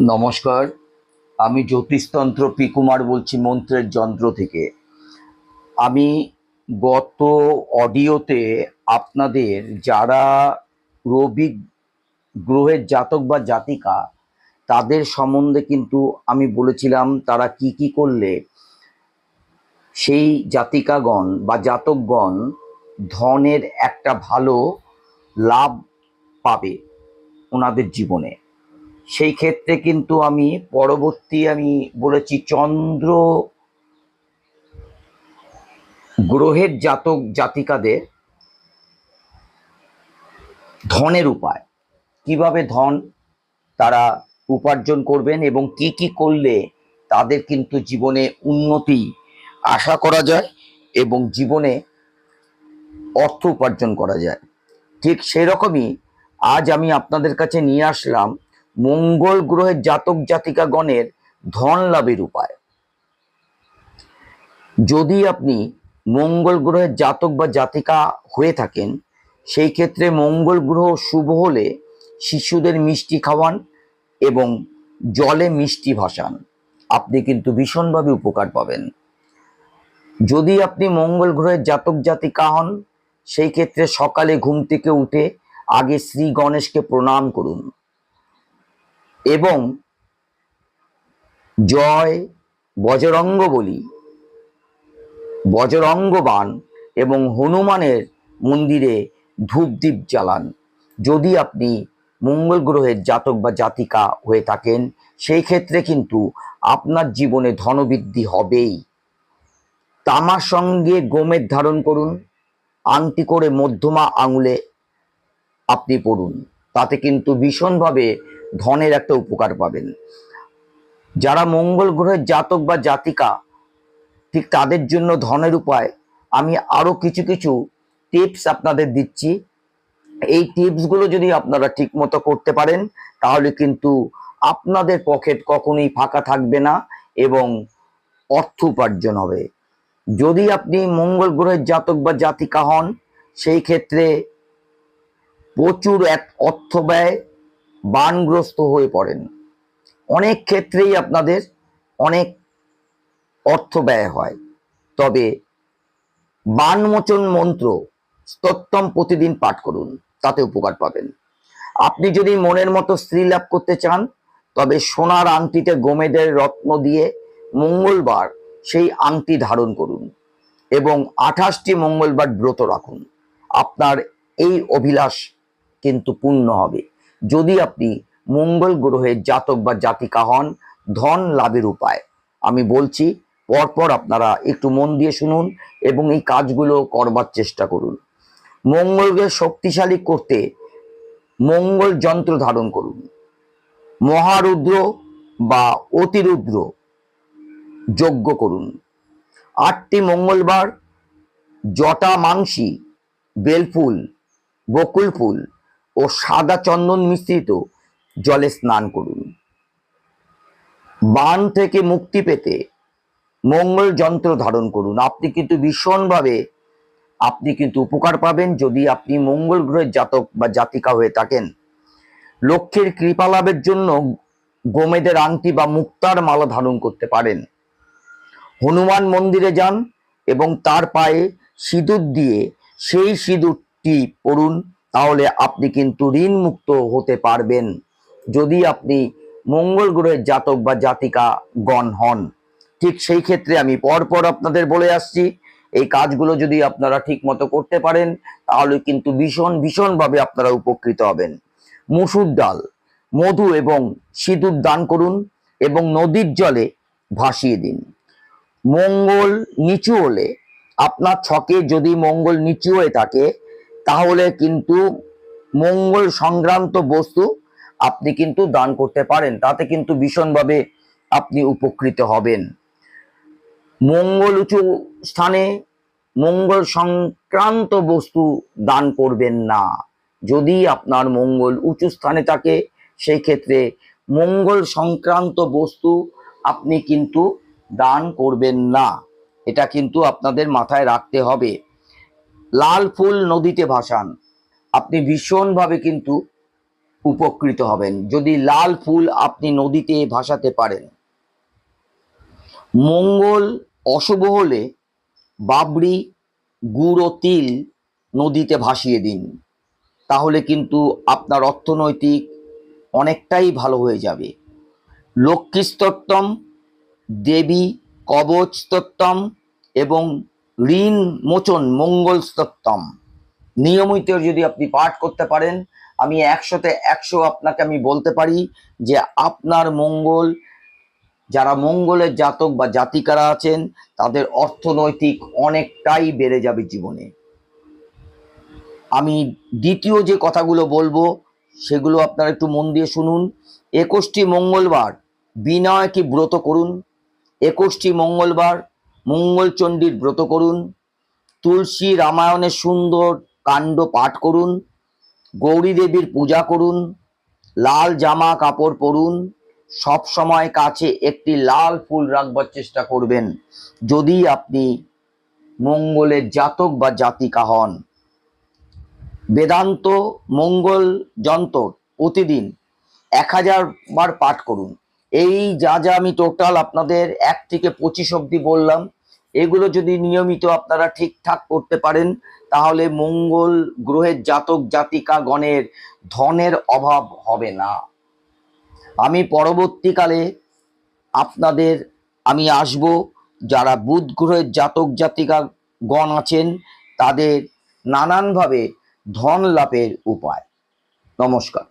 নমস্কার। আমি জ্যোতিষতন্ত্র পি কুমার বলছি মন্ত্রের যন্ত্র থেকে। আমি গত অডিওতে আপনাদের যারা রবি গ্রহের জাতক বা জাতিকা তাদের সম্বন্ধে কিন্তু আমি বলেছিলাম তারা কি কি করলে সেই জাতিকাগণ বা জাতকগণ ধনের একটা ভালো লাভ পাবে ওনাদের জীবনে। সেই ক্ষেত্রে কিন্তু আমি আমি বলেছি চন্দ্র গ্রহের জাতক জাতিকাদের ধনের উপায়, কিভাবে ধন তারা উপার্জন করবেন এবং কি কি করলে তাদের কিন্তু জীবনে উন্নতি আশা করা যায় এবং জীবনে অর্থ উপার্জন করা যায়। ঠিক সেরকমই আজ আমি আপনাদের কাছে নিয়ে আসলাম মঙ্গল গ্রহের জাতক জাতিকাগণের ধন লাভের উপায়। যদি আপনি মঙ্গল গ্রহের জাতক বা জাতিকা হয়ে থাকেন, সেই ক্ষেত্রে মঙ্গল গ্রহ শুভ হলে শিশুদের মিষ্টি খাওয়ান এবং জলে মিষ্টি ভাসান, আপনি কিন্তু ভীষণভাবে উপকার পাবেন। যদি আপনি মঙ্গল গ্রহের জাতক জাতিকা হন, সেই ক্ষেত্রে সকালে ঘুম থেকে উঠে আগে শ্রী গণেশকে প্রণাম করুন এবং জয় বজরঙ্গ বলি, বজরঙ্গবান এবং হনুমানের মন্দিরে ধূপদীপ জ্বালান। যদি আপনি মঙ্গল গ্রহের জাতক বা জাতিকা হয়ে থাকেন, সেই ক্ষেত্রে কিন্তু আপনার জীবনে ধনবৃদ্ধি হবেই। তামার সঙ্গে গোমেদ ধারণ করুন, আংটি করে মধ্যমা আঙুলে আপনি পড়ুন, তাতে কিন্তু ভীষণভাবে ধনের একটা উপকার পাবেন। যারা মঙ্গল গ্রহের জাতক বা জাতিকা ঠিক তাদের জন্য ধনের উপায় আমি আরো কিছু কিছু টিপস আপনাদের দিচ্ছি। এই টিপসগুলো যদি আপনারা ঠিক মতো করতে পারেন, তাহলে কিন্তু আপনাদের পকেট কখনোই ফাঁকা থাকবে না এবং অর্থ উপার্জন হবে। যদি আপনি মঙ্গল গ্রহের জাতক বা জাতিকা হন, সেই ক্ষেত্রে প্রচুর এক অর্থ ব্যয়, বানগ্রস্ত হয়ে পড়েন। অনেক ক্ষেত্রেই আপনাদের অনেক অর্থ ব্যয় হয়। তবে বানমোচন মন্ত্র স্তোত্তম প্রতিদিন পাঠ করুন, তাতে উপকার পাবেন। আপনি যদি মনের মতো স্ত্রী লাভ করতে চান, তবে সোনার আংটিতে গোমেদের রত্ন দিয়ে মঙ্গলবার সেই আংটি ধারণ করুন এবং 28টি মঙ্গলবার ব্রত রাখুন। আপনার এই অভিলাষ কিন্তু পূর্ণ হবে। যদি আপনি মঙ্গল গ্রহের জাতক বা জাতিকা হন, ধন লাভের উপায় আমি বলছি, পরপর আপনারা একটু মন দিয়ে শুনুন এবং এই কাজগুলো করবার চেষ্টা করুন। মঙ্গলকে শক্তিশালী করতে মঙ্গল যন্ত্র ধারণ করুন, মহারুদ্র বা অতিরুদ্র যজ্ঞ করুন। 8টি মঙ্গলবার জটা মাংসী, বেলফুল, বকুল ফুল ও সাদা চন্দন মিশ্রিত জলে স্নান করুন। বান থেকে মুক্তি পেতে মঙ্গল যন্ত্র ধারণ করুন। আপনি কিন্তু ভীষণভাবে উপকার পাবেন যদি আপনি মঙ্গল গ্রহের জাতক বা জাতিকা হয়ে থাকেন। লক্ষ্মীর কৃপা লাভের জন্য গোমেদের আংটি বা মুক্তার মালা ধারণ করতে পারেন। হনুমান মন্দিরে যান এবং তার পায়ে সিঁদুর দিয়ে সেই সিঁদুরটি পরুন, তাহলে আপনি কিন্তু ঋণ মুক্ত হতে পারবেন যদি আপনি মঙ্গল গ্রহের জাতক বা জাতিকা গণ হন। ঠিক সেই ক্ষেত্রে আমি পরপর আপনাদের বলে আসছি, এই কাজগুলো যদি আপনারা ঠিক মতো করতে পারেন, তাহলে কিন্তু ভীষণভাবে আপনারা উপকৃত হবেন। মুসুর ডাল, মধু এবং সিঁদুর দান করুন এবং নদীর জলে ভাসিয়ে দিন। মঙ্গল নিচু হলে, আপনার ছকে যদি মঙ্গল নিচু হয়ে থাকে, তাহলে কিন্তু মঙ্গল সংক্রান্ত বস্তু আপনি কিন্তু দান করতে পারেন, তাতে কিন্তু ভীষণভাবে আপনি উপকৃত হবেন। মঙ্গল উঁচু স্থানে মঙ্গল সংক্রান্ত বস্তু দান করবেন না। যদি আপনার মঙ্গল উঁচু স্থানে থাকে, সেই ক্ষেত্রে মঙ্গল সংক্রান্ত বস্তু আপনি কিন্তু দান করবেন না, এটা কিন্তু আপনাদের মাথায় রাখতে হবে। লাল ফুল নদীতে ভাসান, আপনি ভীষণভাবে কিন্তু উপকৃত হবেন যদি লাল ফুল আপনি নদীতে ভাসাতে পারেন। মঙ্গল অশুভ হলে বাবরি, গুড় ও তিল নদীতে ভাসিয়ে দিন, তাহলে কিন্তু আপনার অর্থনৈতিক অনেকটাই ভালো হয়ে যাবে। লক্ষ্মী স্তোত্রম, দেবী কবচ স্তোত্রম এবং ঋণ মোচন মঙ্গল স্তোত্রম নিয়মিত যদি আপনি পাঠ করতে পারেন, আমি 100তে 100 আপনাকে আমি বলতে পারি যে আপনার মঙ্গল, যারা মঙ্গলের জাতক বা জাতিকারা আছেন তাদের অর্থনৈতিক অনেকটাই বেড়ে যাবে জীবনে। আমি দ্বিতীয় যে কথাগুলো বলবো সেগুলো আপনারা একটু মন দিয়ে শুনুন। 21টি মঙ্গলবার বিনায়কী ব্রত করুন, 21টি মঙ্গলবার মঙ্গলচণ্ডীর ব্রত করুন, তুলসী রামায়ণের সুন্দর কাণ্ড পাঠ করুন, গৌরী দেবীর পূজা করুন, লাল জামা কাপড় পরুন, সব সময় কাছে একটি লাল ফুল রাখবার চেষ্টা করবেন যদি আপনি মঙ্গলের জাতক বা জাতিকা হন। বেদান্ত মঙ্গল যন্ত্র প্রতিদিন 1000 বার পাঠ করুন। এই যা যা আমি টোটাল আপনাদের 1 থেকে 25 অবধি বললাম, এগুলো যদি নিয়মিত আপনারা ঠিকঠাক করতে পারেন তাহলে মঙ্গল গ্রহের জাতক জাতিকা গণের ধনের অভাব হবে না। আমি পরবর্তীকালে আপনাদের আমি আসব, যারা বুধ গ্রহের জাতক জাতিকা গণ আছেন তাদের নানানভাবে ধন লাভের উপায়। নমস্কার।